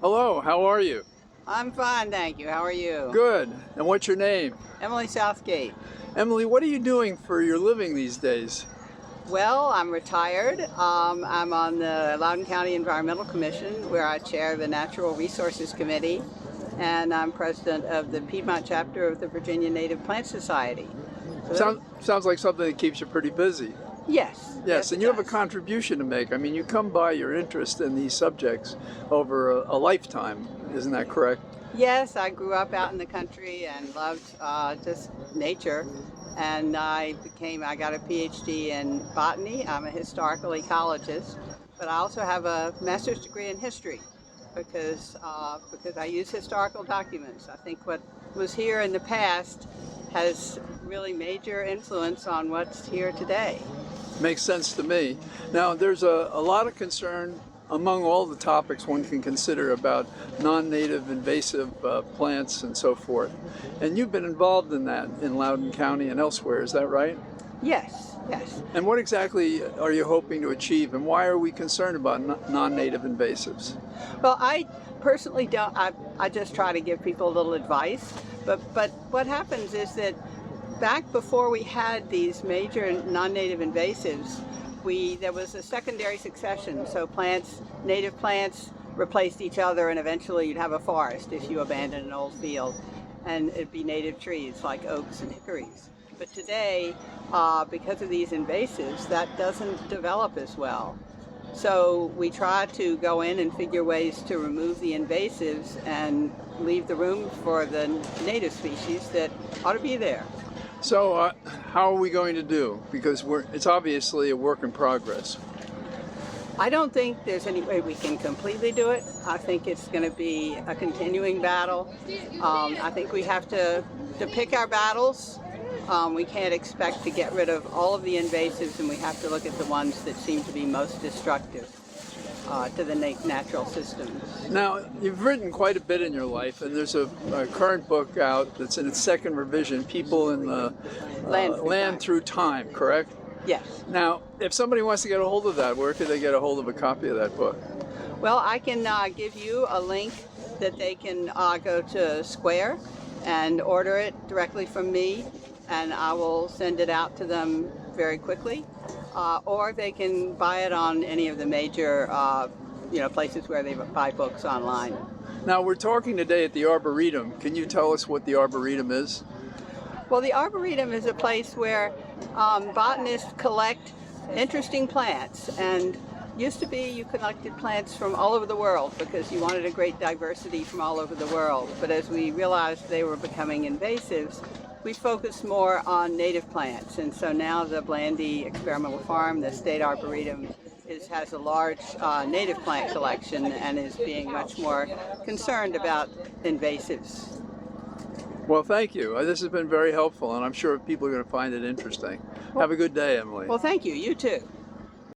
Hello, how are you? I'm fine, thank you. How are you? Good. And what's your name? Emily Southgate. Emily, what are you doing for your living these days? Well, I'm retired. I'm on the Loudoun County Environmental Commission, where I chair the Natural Resources Committee, and I'm president of the Piedmont chapter of the Virginia Native Plant Society. Sounds like something that keeps you pretty busy. Yes. Yes, and you have a does. contribution to make. I mean, you come by your interest in these subjects over a lifetime. Isn't that correct? Yes, I grew up out in the country and loved just nature. And I got a PhD in botany. I'm a historical ecologist, but I also have a master's degree in history because I use historical documents. I think what was here in the past has really major influence on what's here today. Makes sense to me. Now, there's a lot of concern among all the topics one can consider about non-native invasive plants and so forth. And you've been involved in that in Loudoun County and elsewhere, is that right? Yes, yes. And what exactly are you hoping to achieve, and why are we concerned about non-native invasives? Well, I personally don't, I just try to give people a little advice, but what happens is that back before we had these major non-native invasives, there was a secondary succession. So native plants replaced each other, and eventually you'd have a forest if you abandoned an old field, and it'd be native trees like oaks and hickories. But today, because of these invasives, that doesn't develop as well. So we try to go in and figure ways to remove the invasives and leave the room for the native species that ought to be there. So how are we going to do? Because it's obviously a work in progress. I don't think there's any way we can completely do it. I think it's going to be a continuing battle. I think we have to pick our battles. We can't expect to get rid of all of the invasives, and we have to look at the ones that seem to be most destructive to the natural systems. Now, you've written quite a bit in your life, and there's a current book out that's in its second revision, People in the Land Through Time, correct? Yes. Now, if somebody wants to get a hold of that, where could they get a hold of a copy of that book? Well, I can give you a link that they can go to Square and order it directly from me, and I will send it out to them very quickly. Or they can buy it on any of the major places where they buy books online. Now, we're talking today at the Arboretum. Can you tell us what the Arboretum is? Well, the Arboretum is a place where botanists collect interesting plants, and used to be you collected plants from all over the world because you wanted a great diversity from all over the world. But as we realized they were becoming invasives, we focused more on native plants, and so now the Blandy Experimental Farm, the State Arboretum, has a large native plant collection and is being much more concerned about invasives. Well, thank you. This has been very helpful, and I'm sure people are going to find it interesting. Have a good day, Emily. Well, thank you. You too.